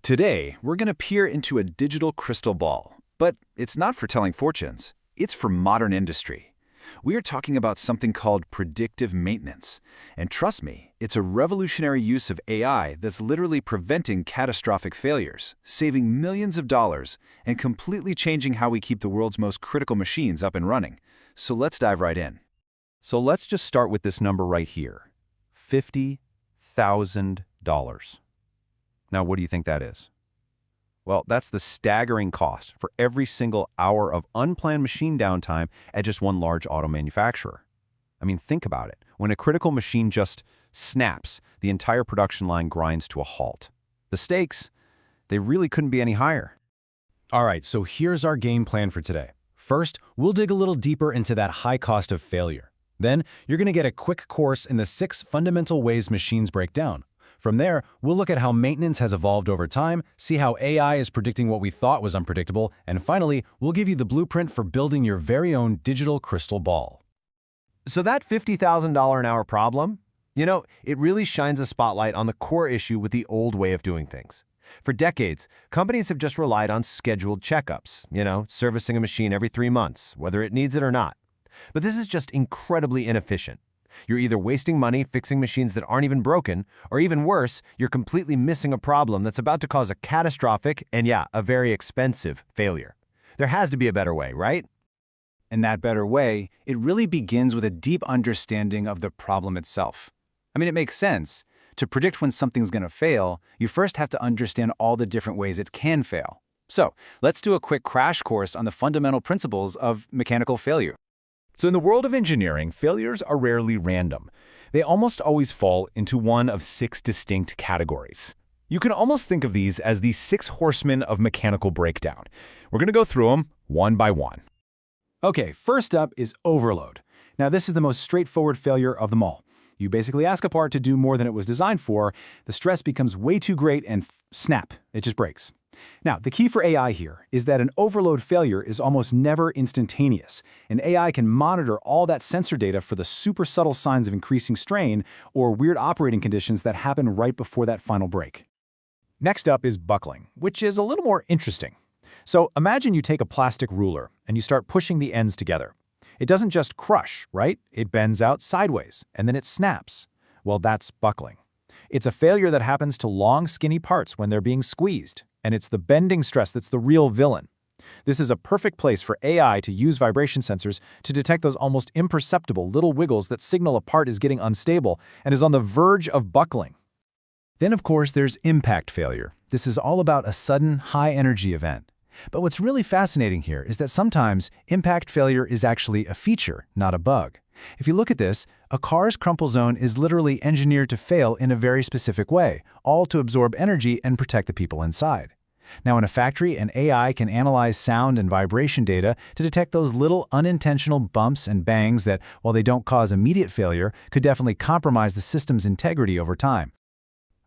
Today, we're going to peer into a digital crystal ball, but it's not for telling fortunes. It's for modern industry. We are talking about something called predictive maintenance. And trust me, it's a revolutionary use of AI that's literally preventing catastrophic failures, saving millions of dollars, and completely changing how we keep the world's most critical machines up and running. So let's dive right in. So let's just start with this number right here, $50,000. Now, what do you think that is? Well, that's the staggering cost for every single hour of unplanned machine downtime at just one large auto manufacturer. I mean, think about it. When a critical machine just snaps, the entire production line grinds to a halt. The stakes, they really couldn't be any higher. All right, so here's our game plan for today. First, we'll dig a little deeper into that high cost of failure. Then, you're going to get a quick course in the 6 fundamental ways machines break down. From there, we'll look at how maintenance has evolved over time, see how AI is predicting what we thought was unpredictable, and finally, we'll give you the blueprint for building your very own digital crystal ball. So that $50,000 an hour problem, it really shines a spotlight on the core issue with the old way of doing things. For decades, companies have just relied on scheduled checkups, servicing a machine every 3 months, whether it needs it or not. But this is just incredibly inefficient. You're either wasting money fixing machines that aren't even broken, or even worse, you're completely missing a problem that's about to cause a catastrophic and a very expensive failure. There has to be a better way, right? And that better way, it really begins with a deep understanding of the problem itself. I mean, it makes sense. To predict when something's going to fail, you first have to understand all the different ways it can fail. So, let's do a quick crash course on the fundamental principles of mechanical failure. So in the world of engineering, failures are rarely random. They almost always fall into one of 6 distinct categories. You can almost think of these as the 6 horsemen of mechanical breakdown. We're going to go through them one by one. Okay, first up is overload. Now this is the most straightforward failure of them all. You basically ask a part to do more than it was designed for, the stress becomes way too great and snap, it just breaks. Now, the key for AI here is that an overload failure is almost never instantaneous, and AI can monitor all that sensor data for the super subtle signs of increasing strain or weird operating conditions that happen right before that final break. Next up is buckling, which is a little more interesting. So imagine you take a plastic ruler and you start pushing the ends together. It doesn't just crush, right? It bends out sideways, and then it snaps. Well, that's buckling. It's a failure that happens to long, skinny parts when they're being squeezed. And it's the bending stress that's the real villain. This is a perfect place for AI to use vibration sensors to detect those almost imperceptible little wiggles that signal a part is getting unstable and is on the verge of buckling. Then, of course, there's impact failure. This is all about a sudden, high-energy event. But what's really fascinating here is that sometimes impact failure is actually a feature, not a bug. If you look at this, a car's crumple zone is literally engineered to fail in a very specific way, all to absorb energy and protect the people inside. Now, in a factory, an AI can analyze sound and vibration data to detect those little unintentional bumps and bangs that, while they don't cause immediate failure, could definitely compromise the system's integrity over time.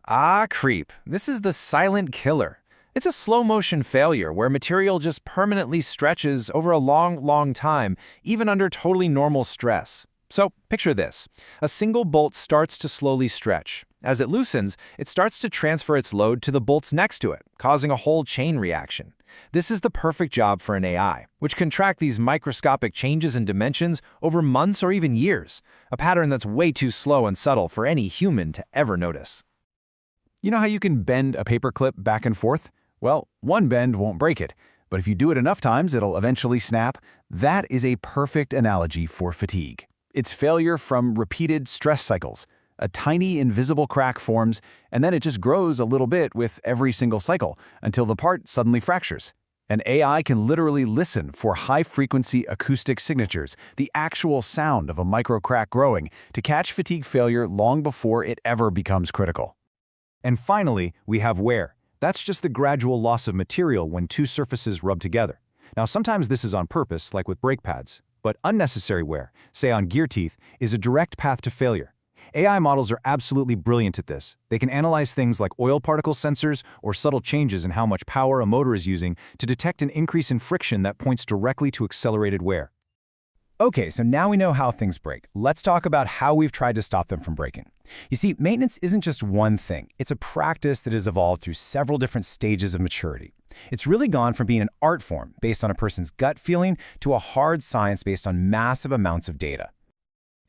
Ah, creep. This is the silent killer. It's a slow-motion failure where material just permanently stretches over a long time, even under totally normal stress. So, picture this. A single bolt starts to slowly stretch. As it loosens, it starts to transfer its load to the bolts next to it, causing a whole chain reaction. This is the perfect job for an AI, which can track these microscopic changes in dimensions over months or even years, a pattern that's way too slow and subtle for any human to ever notice. You know how you can bend a paperclip back and forth? Well, one bend won't break it, but if you do it enough times, it'll eventually snap. That is a perfect analogy for fatigue. It's failure from repeated stress cycles. A tiny invisible crack forms, and then it just grows a little bit with every single cycle until the part suddenly fractures. An AI can literally listen for high-frequency acoustic signatures, the actual sound of a micro crack growing, to catch fatigue failure long before it ever becomes critical. And finally, we have wear. That's just the gradual loss of material when 2 surfaces rub together. Now, sometimes this is on purpose, like with brake pads, but unnecessary wear, say on gear teeth, is a direct path to failure. AI models are absolutely brilliant at this. They can analyze things like oil particle sensors or subtle changes in how much power a motor is using to detect an increase in friction that points directly to accelerated wear. Okay, so now we know how things break. Let's talk about how we've tried to stop them from breaking. You see, maintenance isn't just one thing. It's a practice that has evolved through several different stages of maturity. It's really gone from being an art form based on a person's gut feeling to a hard science based on massive amounts of data.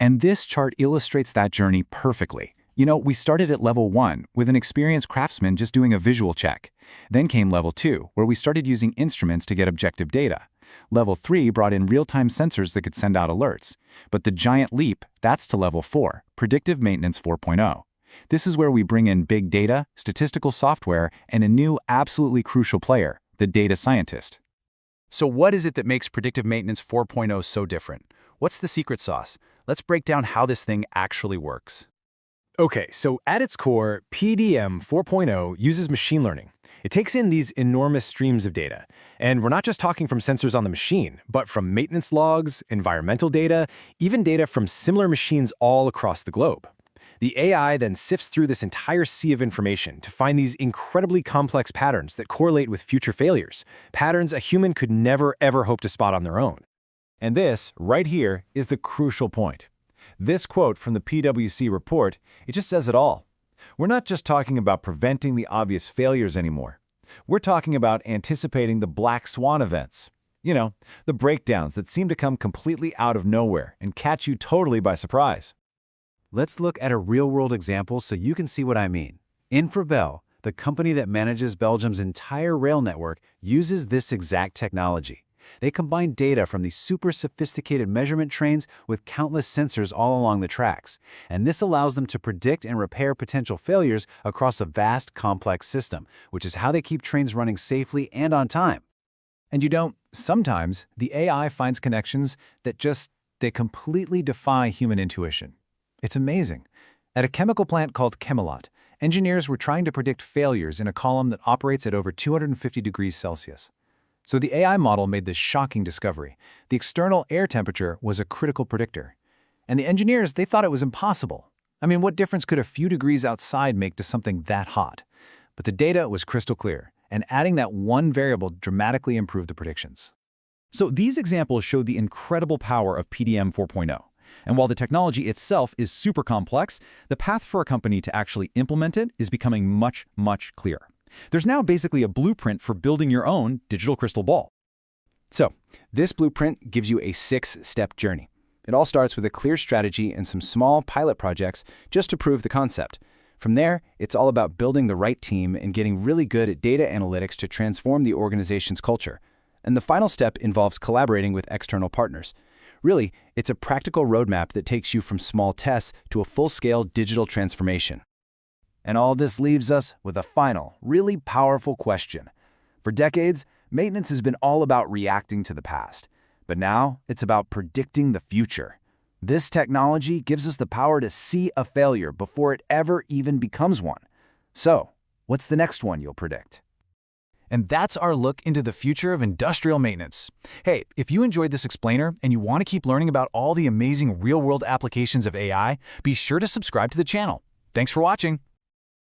And this chart illustrates that journey perfectly. We started at level 1 with an experienced craftsman just doing a visual check. Then came level 2, where we started using instruments to get objective data. Level 3 brought in real-time sensors that could send out alerts. But the giant leap, that's to level 4, Predictive Maintenance 4.0. This is where we bring in big data, statistical software, and a new, absolutely crucial player, the data scientist. So what is it that makes Predictive Maintenance 4.0 so different? What's the secret sauce? Let's break down how this thing actually works. Okay, so at its core, PDM 4.0 uses machine learning. It takes in these enormous streams of data. And we're not just talking from sensors on the machine, but from maintenance logs, environmental data, even data from similar machines all across the globe. The AI then sifts through this entire sea of information to find these incredibly complex patterns that correlate with future failures, patterns a human could never ever hope to spot on their own. And this, right here, is the crucial point. This quote from the PwC report, it just says it all. We're not just talking about preventing the obvious failures anymore. We're talking about anticipating the black swan events. The breakdowns that seem to come completely out of nowhere and catch you totally by surprise. Let's look at a real-world example so you can see what I mean. Infrabel, the company that manages Belgium's entire rail network, uses this exact technology. They combine data from these super sophisticated measurement trains with countless sensors all along the tracks, and this allows them to predict and repair potential failures across a vast, complex system, which is how they keep trains running safely and on time. And sometimes the AI finds connections that they completely defy human intuition. It's amazing. At a chemical plant called Chemelot, engineers were trying to predict failures in a column that operates at over 250 degrees Celsius. So the AI model made this shocking discovery. The external air temperature was a critical predictor. And the engineers, they thought it was impossible. What difference could a few degrees outside make to something that hot? But the data was crystal clear, and adding that one variable dramatically improved the predictions. So these examples show the incredible power of PDM 4.0. And while the technology itself is super complex, the path for a company to actually implement it is becoming much, much clearer. There's now basically a blueprint for building your own digital crystal ball. So, this blueprint gives you a 6-step journey. It all starts with a clear strategy and some small pilot projects just to prove the concept. From there, it's all about building the right team and getting really good at data analytics to transform the organization's culture. And the final step involves collaborating with external partners. Really, it's a practical roadmap that takes you from small tests to a full-scale digital transformation. And all this leaves us with a final, really powerful question. For decades, maintenance has been all about reacting to the past. But now, it's about predicting the future. This technology gives us the power to see a failure before it ever even becomes one. So, what's the next one you'll predict? And that's our look into the future of industrial maintenance. Hey, if you enjoyed this explainer and you want to keep learning about all the amazing real-world applications of AI, be sure to subscribe to the channel. Thanks for watching.